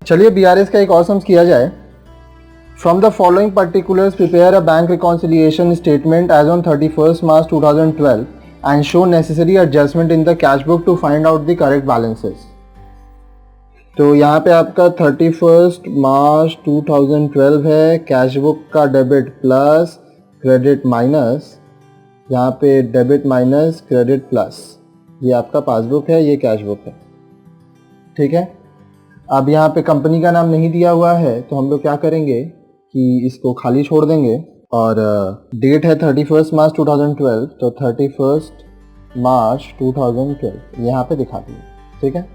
चलिए BRS का एक और सम्स किया जाए। From the following particulars prepare a bank reconciliation statement as on 31st March 2012 and show necessary adjustment in the cash book to find out the correct balances. तो यहाँ पे आपका 31 मार्च 2012 है, कैश बुक का डेबिट प्लस क्रेडिट माइनस, यहाँ पे debit minus credit plus, ये आपका पासबुक है, ये कैश बुक है। ठीक है, अब यहाँ पे कंपनी का नाम नहीं दिया हुआ है तो हम लोग क्या करेंगे कि इसको खाली छोड़ देंगे और डेट है 31 मार्च 2012, तो 31 मार्च 2012 यहाँ पे दिखा दिए। ठीक है,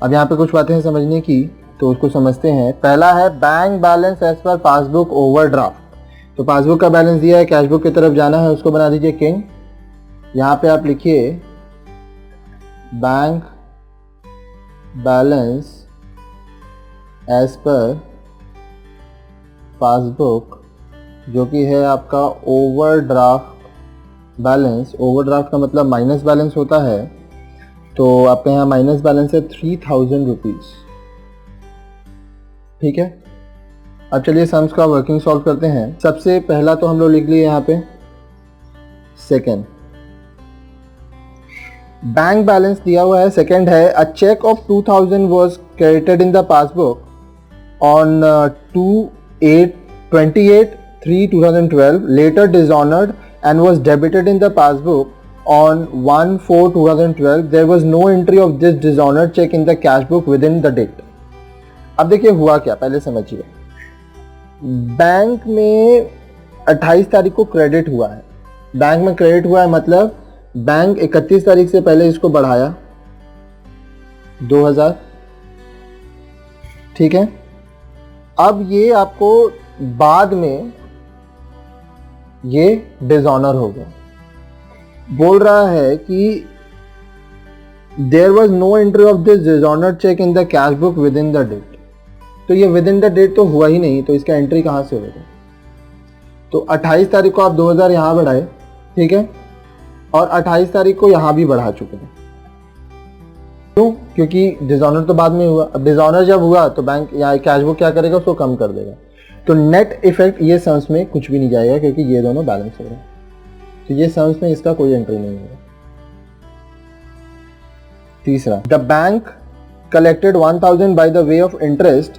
अब यहाँ पे कुछ बातें हैं समझने की, तो उसको समझते हैं। पहला है bank balance as per passbook overdraft. तो पासबुक का बैलेंस दिया है, कैश बुक की तरफ जाना है, उसको बना दीजिए किंग। यहाँ पे आप लिखिए bank balance as per passbook, जो कि है आपका ओवरड्राफ्ट बैलेंस। ओवरड्राफ्ट का मतलब माइनस बैलेंस होता है, तो आपके यहाँ माइनस बैलेंस है 3000 रुपीज़। ठीक है, अब चलिए सम्स का वर्किंग सॉल्व करते हैं। सबसे पहला तो हम लोग लिख लिए यहाँ पे सेकेंड, बैंक बैलेंस दिया हुआ है। सेकेंड है a cheque of 2000 was credited in the passbook on 28/3/2012, later dishonored and was debited in the passbook on 1/4/2012. There was no entry of this dishonored check in the cash book within the date. अब देखिए हुआ क्या, पहले समझिए। Bank में 28 तारीख को credit हुआ है, बैंक में क्रेडिट हुआ है मतलब बैंक 31 तारीख से पहले इसको बढ़ाया 2000। ठीक है, अब ये आपको बाद में ये डिसऑनर हो गया। बोल रहा है कि there was no entry of this dishonoured cheque in the cash book within the date. तो ये विद इन द डेट तो हुआ ही नहीं, तो इसका एंट्री कहाँ से होगा? तो 28 तारीख को आप 2000 यहाँ बढ़ाए, ठीक है, और 28 तारीख को यहाँ भी बढ़ा चुके हैं। क्यों? क्योंकि डिसऑनर तो बाद में हुआ। अब डिसऑनर जब हुआ तो बैंक या कैश बुक क्या करेगा, उसको कम कर देगा। तो नेट इफेक्ट ये सम्स में कुछ भी नहीं जाएगा क्योंकि ये दोनों बैलेंस हो रहे हैं, तो ये सम्स में इसका कोई एंट्री नहीं होगा। तीसरा, the bank collected 1000 by the way of interest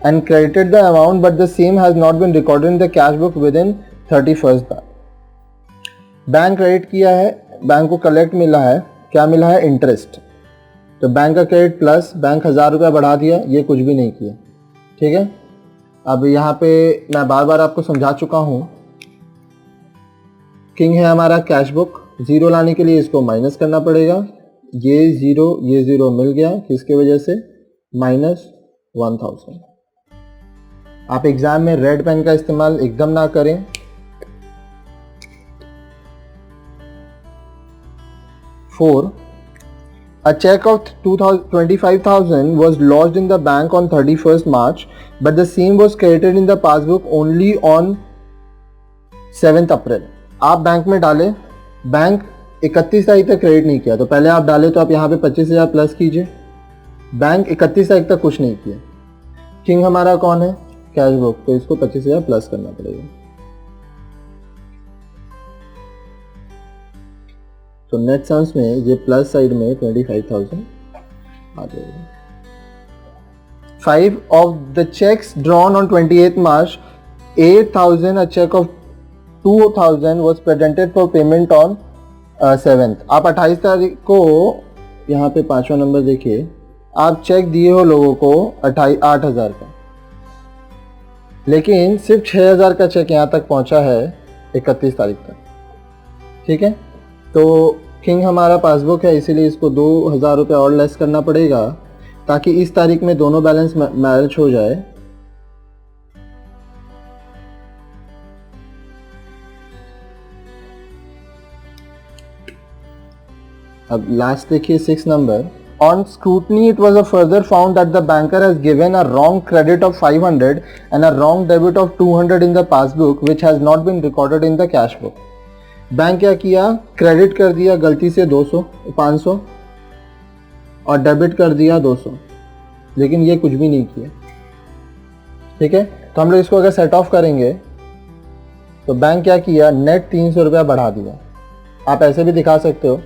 and credited the amount but the same has not been recorded in the cash book within 31st। Bank credit किया है, बैंक को collect मिला है, क्या मिला है? इंटरेस्ट। तो bank का क्रेडिट प्लस बैंक 1000 रुपया बढ़ा दिया, ये कुछ भी नहीं किया। ठीक है, अब यहाँ पे मैं बार बार आपको समझा चुका हूँ। किंग है हमारा कैश बुक, ज़ीरो लाने के लिए इसको माइनस करना पड़ेगा। ये ज़ीरो मिल गया, किसके वजह से? -1000। आप एग्जाम में रेड पेन का इस्तेमाल एकदम ना करें। 4, a check of 25,000 was lodged in the bank on 31st March, but the same was credited in the passbook only on 7th April. आप बैंक में डाले, बैंक 31 तारीख तक क्रेडिट नहीं किया, तो पहले आप डाले तो आप यहाँ पे 25,000 प्लस कीजिए। बैंक 31 तारीख तक कुछ नहीं किया। किंग हमारा कौन है? कैश बुक, तो इसको 25,000 प्लस करना पड़ेगा। तो नेट सम्स में ये प्लस साइड में 25,000 आ जाएगा। 5 of the checks drawn on 28th March, 8,000, a check of 2,000 was presented for payment on 7th। आप 28 तारीख को, यहाँ पे 5वां नंबर देखिए, आप चेक दिए हो लोगों को 8,000 का, लेकिन सिर्फ 6,000 का चेक यहाँ तक पहुँचा है 31 तारीख तक। ठीक है, तो किंग हमारा पासबुक है, इसीलिए इसको 2,000 रुपये और लेस करना पड़ेगा ताकि इस तारीख में दोनों बैलेंस मैच हो जाए। अब लास्ट देखिए 6 number. On scrutiny, it was further found that the banker has given a wrong credit of 500 and a wrong debit of 200 in the passbook, which has not been recorded in the cash book. Bank क्या किया? Credit कर दिया गलती से 500 और debit कर दिया 200। लेकिन ये कुछ भी नहीं किया। ठीक है, तो हम लोग इसको अगर सेट ऑफ करेंगे तो बैंक क्या किया, नेट 300 रुपया बढ़ा दिया। आप ऐसे भी दिखा सकते हो,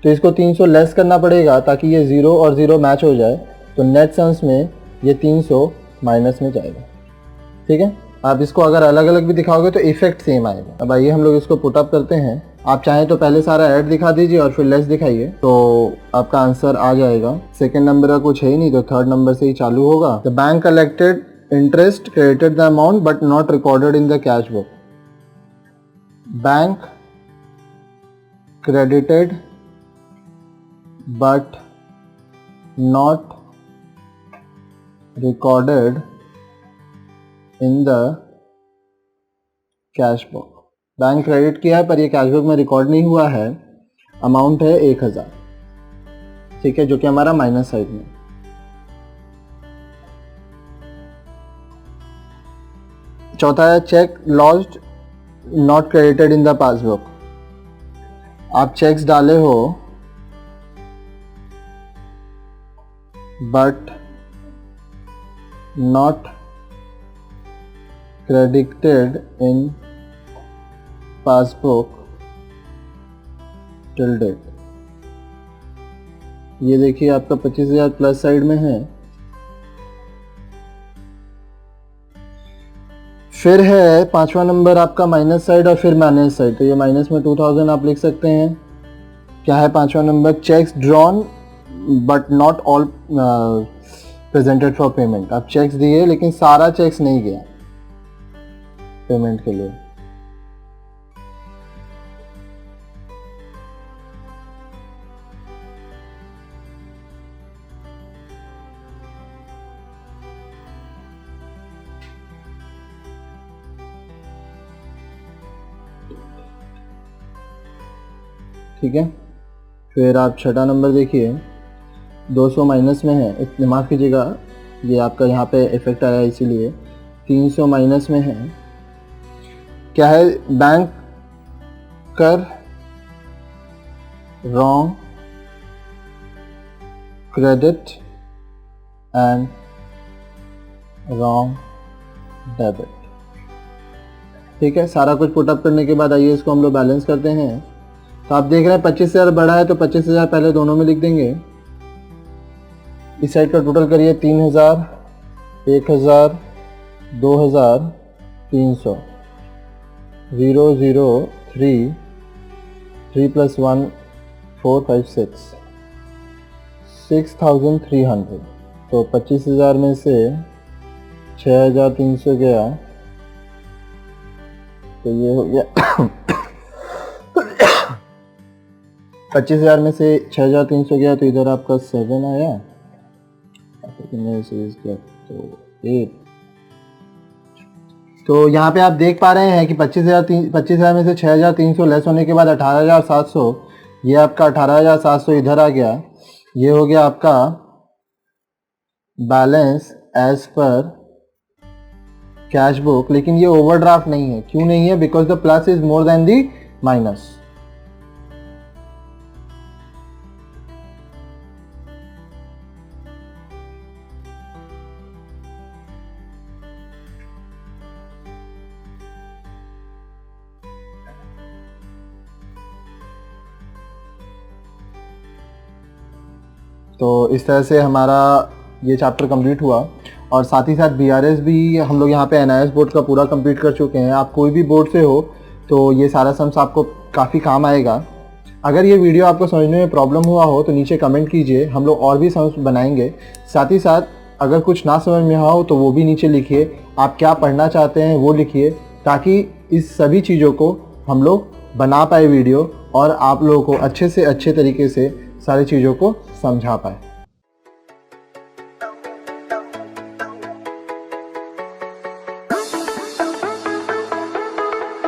तो इसको 300 लेस करना पड़ेगा ताकि ये 0 और 0 मैच हो जाए, तो नेट सम्स में ये 300 माइनस में जाएगा। ठीक है, आप इसको अगर अलग अलग भी दिखाओगे तो इफेक्ट सेम आएगा। अब आइए हम लोग इसको पुट अप करते हैं। आप चाहें तो पहले सारा ऐड दिखा दीजिए और फिर लेस दिखाइए, तो आपका आंसर आ जाएगा। सेकंड नंबर का कुछ है ही नहीं, तो थर्ड नंबर से ही चालू होगा। The bank collected interest credited the amount but not recorded in the cash book. Bank credited but not recorded in the cash book। Bank credit किया है पर ये कैश बुक में रिकॉर्ड नहीं हुआ है। अमाउंट है 1000, ठीक है, जो कि हमारा माइनस साइड में। चौथा है cheque lodged not credited in the passbook. आप चेक्स डाले हो but not credited in passbook till date. ये देखिए आपका 25,000 प्लस साइड में है। फिर है पांचवा नंबर आपका माइनस साइड और फिर माइनस साइड, तो ये माइनस में 2000 आप लिख सकते हैं। क्या है पांचवा number, cheques drawn but not all presented for payment. आप चेक्स दिए लेकिन सारा चेक्स नहीं गया पेमेंट के लिए। ठीक है, फिर आप छठा नंबर देखिए, 200 माइनस में है, माफ़ कीजिएगा ये आपका यहाँ पे इफेक्ट आया इसीलिए। 300 माइनस में है। क्या है, बैंक कर wrong credit and wrong debit. ठीक है, सारा कुछ पुटअप करने के बाद आइए इसको हम लोग बैलेंस करते हैं। तो आप देख रहे हैं 25,000 बढ़ा है, तो 25,000 पहले दोनों में लिख देंगे। इस साइड का टोटल करिए 3,000, 1,000, 2,000, 300, 0, 0, 3, 3 + 1, 4, 5, 6, 6,300। तो 25,000 में से 6,300 गया, तो ये हो गया 25,000 में से 6,300 गया, तो इधर आपका 7 आया, तो 8। तो यहाँ पे आप देख पा रहे हैं कि 25,000 में से 6,300 लेस होने के बाद 18,700, ये आपका 18,700 इधर आ गया। ये हो गया आपका balance as per cash book. लेकिन ये ओवरड्राफ्ट नहीं है। क्यों नहीं है? Because the plus is more than the minus. तो इस तरह से हमारा ये चैप्टर कंप्लीट हुआ, और साथ ही साथ बीआरएस भी हम लोग यहाँ पे एनआईएस बोर्ड का पूरा कंप्लीट कर चुके हैं। आप कोई भी बोर्ड से हो तो ये सारा सम्स आपको काफ़ी काम आएगा। अगर ये वीडियो आपको समझने में प्रॉब्लम हुआ हो तो नीचे कमेंट कीजिए, हम लोग और भी सम्स बनाएंगे। साथ ही साथ अगर कुछ ना समझ में हो तो वो भी नीचे लिखिए, आप क्या पढ़ना चाहते हैं वो लिखिए, ताकि इस सभी चीज़ों को हम लोग बना पाए वीडियो, और आप लोगों को अच्छे से अच्छे तरीके से सारी चीज़ों को समझा पाए।